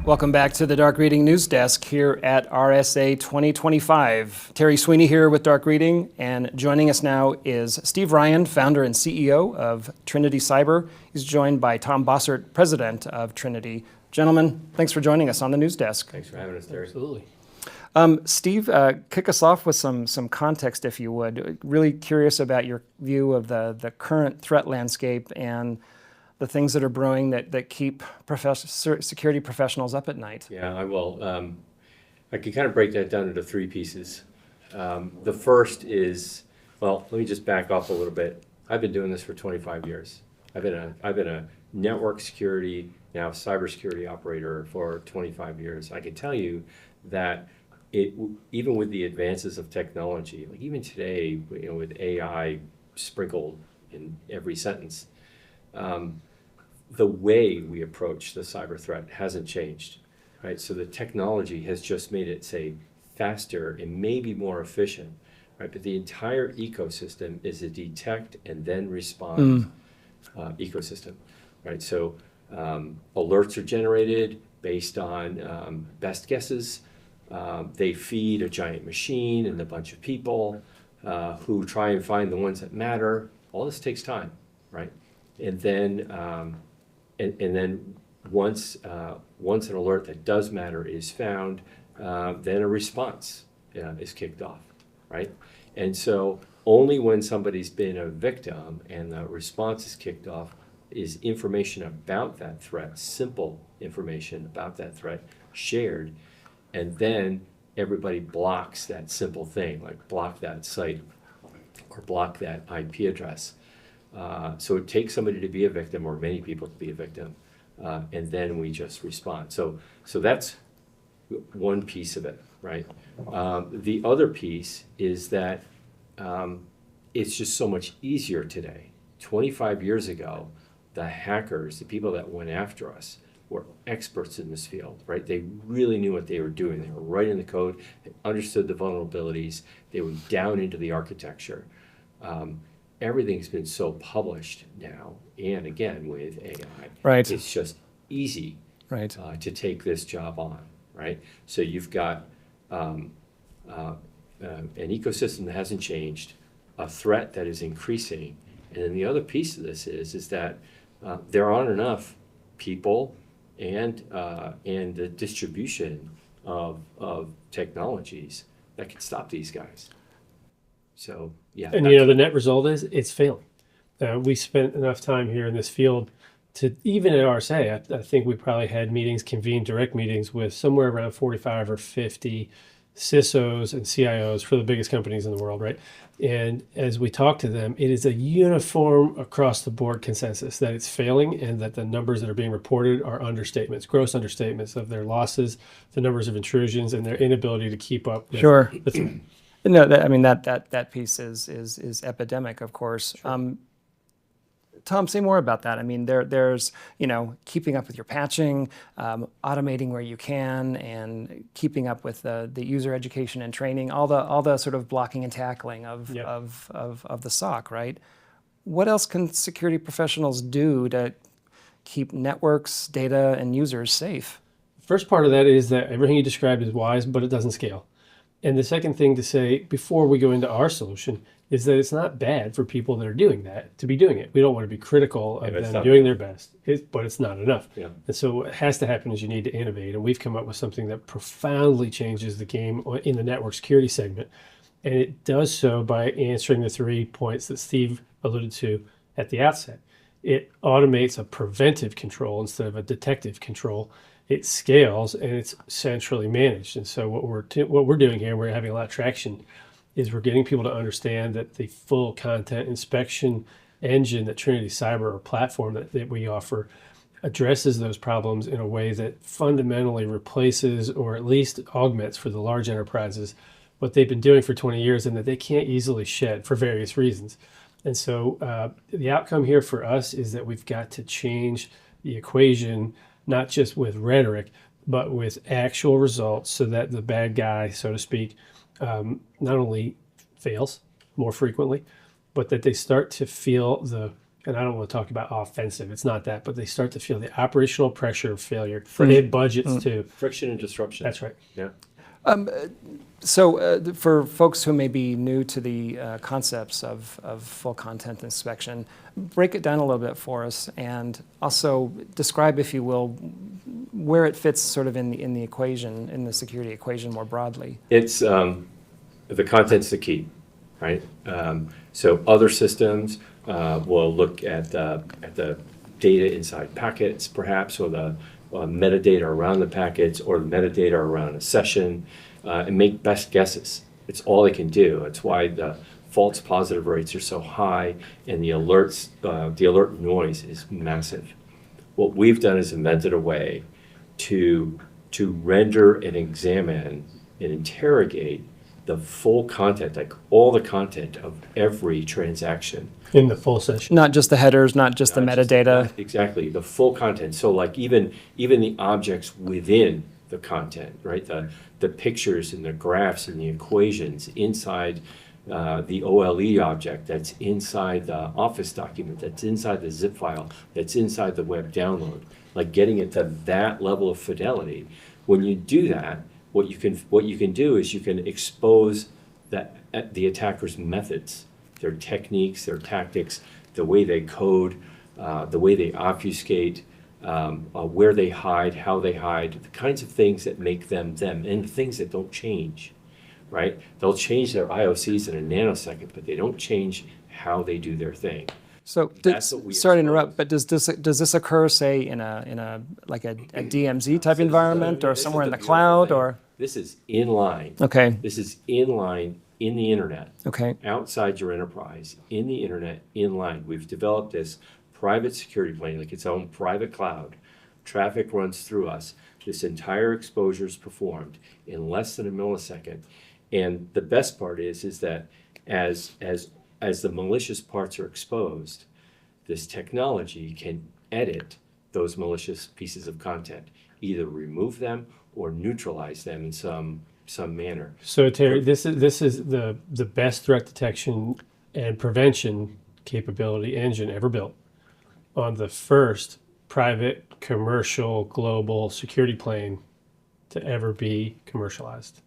Welcome back to the Dark Reading News Desk here at RSA 2025. Terry Sweeney here with Dark Reading, and joining us now is Steve Ryan, founder and CEO of Trinity Cyber. He's joined by Tom Bossert, president of Trinity. Gentlemen, thanks for joining us on the news desk. Thanks for having us, Terry. Absolutely. Steve, kick us off with some context, if you would. Really curious about your view of the current threat landscape and the things that are brewing that keep security professionals up at night. Yeah, I will. I can kind of break that down into three pieces. The first is, well, let me just back off a little bit. I've been doing this for 25 years. I've been a network security, now cybersecurity operator for 25 years. I can tell you that even with the advances of technology, like even today, with AI sprinkled in every sentence, the way we approach the cyber threat hasn't changed, right? So the technology has just made it, say, faster and maybe more efficient, right? But the entire ecosystem is a detect and then respond ecosystem, right? So alerts are generated based on best guesses. They feed a giant machine and a bunch of people who try and find the ones that matter. All this takes time, right? And then once an alert that does matter is found, then a response is kicked off, right? And so only when somebody's been a victim and the response is kicked off is information about that threat, simple information about that threat, shared, and then everybody blocks that simple thing, like block that site or block that IP address. So it takes somebody to be a victim, or many people to be a victim, and then we just respond. So that's one piece of it, right? The other piece is that it's just so much easier today. 25 years ago, the hackers, the people that went after us, were experts in this field, right? They really knew what they were doing. They were writing the code, they understood the vulnerabilities, they were down into the architecture. Everything's been so published now, and again with AI, right? It's just easy, right, to take this job on, right? So you've got an ecosystem that hasn't changed, a threat that is increasing, and then the other piece of this is that there aren't enough people and the distribution of technologies that can stop these guys. So yeah, and the net result is it's failing. We spent enough time here in this field to, even at RSA, I think we probably had convened direct meetings with somewhere around 45 or 50 CISOs and CIOs for the biggest companies in the world, right? And as we talk to them, it is a uniform across the board consensus that it's failing, and that the numbers that are being reported are understatements, gross understatements of their losses, the numbers of intrusions, and their inability to keep up with the threat. No, that piece is epidemic, of course. Sure. Tom, say more about that. I mean, there's keeping up with your patching, automating where you can, and keeping up with the user education and training, all the sort of blocking and tackling of the SOC, right? What else can security professionals do to keep networks, data, and users safe? First part of that is that everything you described is wise, but it doesn't scale. And the second thing to say before we go into our solution is that it's not bad for people that are doing that to be doing it. We don't want to be critical of them doing their best, but it's not enough. Yeah. And so what has to happen is you need to innovate. And we've come up with something that profoundly changes the game in the network security segment. And it does so by answering the 3 points that Steve alluded to at the outset. It automates a preventive control instead of a detective control. It scales, and it's centrally managed. And so what we're doing here, and we're having a lot of traction, is we're getting people to understand that the full content inspection engine that Trinity Cyber, or platform that we offer, addresses those problems in a way that fundamentally replaces, or at least augments for the large enterprises, what they've been doing for 20 years and that they can't easily shed for various reasons. And so the outcome here for us is that we've got to change the equation, not just with rhetoric, but with actual results, so that the bad guy, so to speak, not only fails more frequently, but that they start to feel the and I don't want to talk about offensive, it's not that, but they start to feel the operational pressure of failure. It budgets too. Friction and disruption. That's right. Yeah. So for folks who may be new to the concepts of full content inspection, break it down a little bit for us, and also describe, if you will, where it fits sort of in the equation, in the security equation more broadly. It's the content's the key, right? So other systems will look at the data inside packets, perhaps, or the metadata around the packets, or the metadata around a session, and make best guesses. It's all they can do. It's why the false positive rates are so high, and the alerts, the alert noise is massive. What we've done is invented a way to render and examine and interrogate the full content, like all the content of every transaction. In the full session. Not just the headers, not just the metadata. Exactly, the full content. So like even the objects within the content, right? The pictures and the graphs and the equations inside the OLE object, that's inside the Office document, that's inside the zip file, that's inside the web download. Like getting it to that level of fidelity. When you do that, what you can do is you can expose the attacker's methods, their techniques, their tactics, the way they code, the way they obfuscate, where they hide, how they hide, the kinds of things that make them them, and the things that don't change, right? They'll change their IOCs in a nanosecond, but they don't change how they do their thing. So, That's what we sorry to expose. interrupt, but does this occur, say, in a like a DMZ type environment, or This is somewhere in the beautiful cloud, thing. or? This is inline. Okay, This is inline in the internet. okay. Outside your enterprise, in the internet, inline. We've developed this private security plane, like its own private cloud. Traffic runs through us. This entire exposure is performed in less than a millisecond. And the best part is that as the malicious parts are exposed, this technology can edit those malicious pieces of content, either remove them or neutralize them in some manner. So Terry, this is the best threat detection and prevention capability engine ever built on the first private commercial global security plane to ever be commercialized.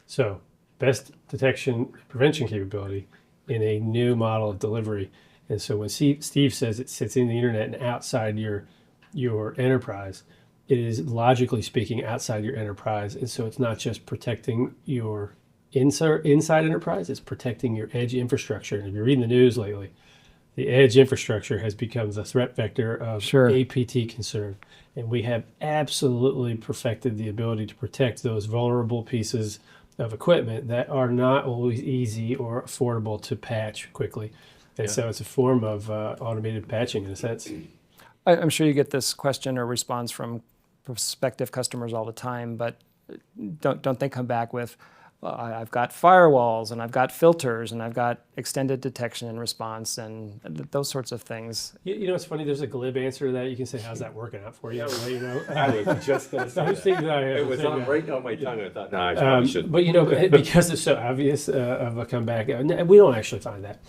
So best detection prevention capability in a new model of delivery. And so when Steve says it sits in the internet and outside your enterprise, it is logically speaking outside your enterprise. And so it's not just protecting your inside enterprise, it's protecting your edge infrastructure. And if you're reading the news lately, the edge infrastructure has become the threat vector of Sure. APT concern. And we have absolutely perfected the ability to protect those vulnerable pieces of equipment that are not always easy or affordable to patch quickly. And so it's a form of automated patching in a sense. I'm sure you get this question or response from prospective customers all the time, but don't they come back with, well, I've got firewalls and I've got filters and I've got extended detection and response and those sorts of things. You know, it's funny. There's a glib answer to that. You can say, "How's that working out for you?" Well, you know, I was just going to say those things that. that I have It to was say, on yeah. right on my tongue. I thought, no, I probably shouldn't. But you know, because it's so obvious of a comeback, we don't actually find that.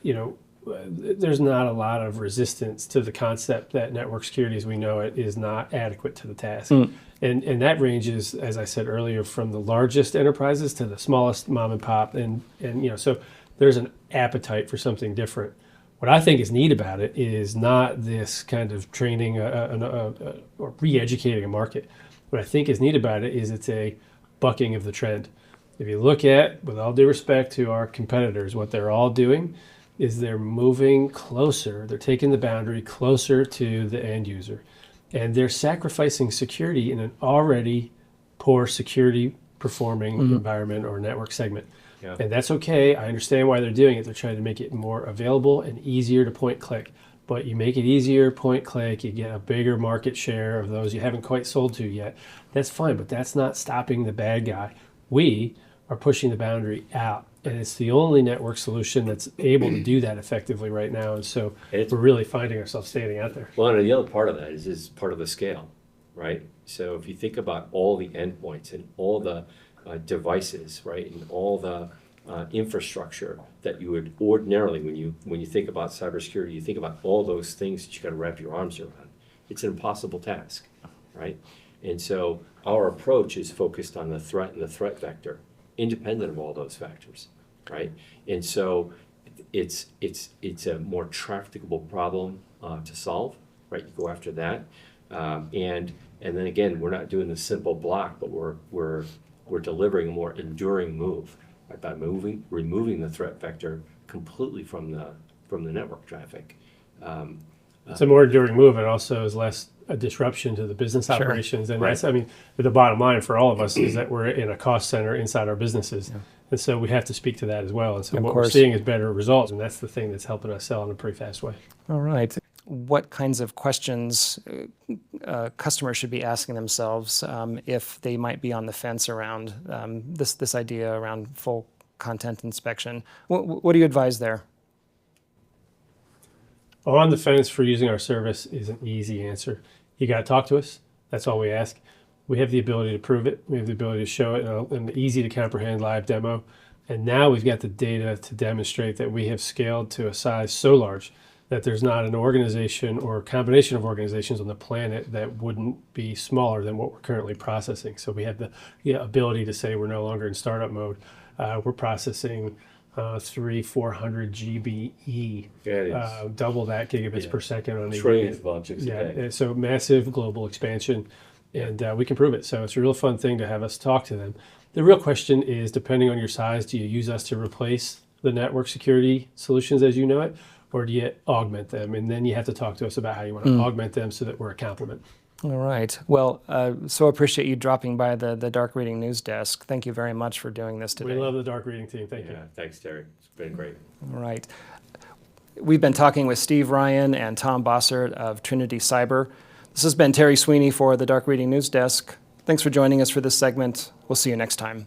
You know, there's not a lot of resistance to the concept that network security as we know it is not adequate to the task. And that ranges, as I said earlier, from the largest enterprises to the smallest mom and pop. And you know, so there's an appetite for something different. What I think is neat about it is not this kind of training or re-educating a market. What I think is neat about it is it's a bucking of the trend. If you look at, with all due respect to our competitors, what they're all doing is they're moving closer. They're taking the boundary closer to the end user. And they're sacrificing security in an already poor security performing environment or network segment. Yeah. And that's okay. I understand why they're doing it. They're trying to make it more available and easier to point click. But you make it easier, point click, you get a bigger market share of those you haven't quite sold to yet. That's fine, but that's not stopping the bad guy. We are pushing the boundary out. And it's the only network solution that's able to do that effectively right now. And so we're really finding ourselves standing out there. Well, and the other part of that is part of the scale, right? So if you think about all the endpoints and all the devices, right, and all the infrastructure that you would ordinarily, when you think about cybersecurity, you think about all those things that you got to wrap your arms around. It's an impossible task, right? And so our approach is focused on the threat and the threat vector, independent of all those factors, right? And so it's a more tractable problem to solve, right? You go after that, and then again, we're not doing the simple block, but we're delivering a more enduring move, right? By removing the threat vector completely from the network traffic. It's a more enduring move. It also is less a disruption to the business operations. And Right. that's, I mean, the bottom line for all of us is that we're in a cost center inside our businesses. And so we have to speak to that as well. And so Of what we're course. seeing is better results. And that's the thing that's helping us sell in a pretty fast way. All right. What kinds of questions customers should be asking themselves if they might be on the fence around this idea around full content inspection? What do you advise there? On the fence for using our service is an easy answer. You got to talk to us. That's all we ask. We have the ability to prove it. We have the ability to show it in an easy to comprehend live demo. And now we've got the data to demonstrate that we have scaled to a size so large that there's not an organization or a combination of organizations on the planet that wouldn't be smaller than what we're currently processing. So we have the ability to say we're no longer in startup mode. We're processing 400 GBE, double that gigabits per second on Trillions of objects a day. yeah, so massive global expansion, and we can prove it. So it's a real fun thing to have us talk to them. The real question is, depending on your size, do you use us to replace the network security solutions as you know it, or do you augment them? And then you have to talk to us about how you want to augment them so that we're a complement. All right. Well, so appreciate you dropping by the Dark Reading News Desk. Thank you very much for doing this today. We love the dark reading team. Thank you. Yeah, thanks, Terry. It's been great. All right. We've been talking with Steve Ryan and Tom Bossert of Trinity Cyber. This has been Terry Sweeney for the Dark Reading News Desk. Thanks for joining us for this segment. We'll see you next time.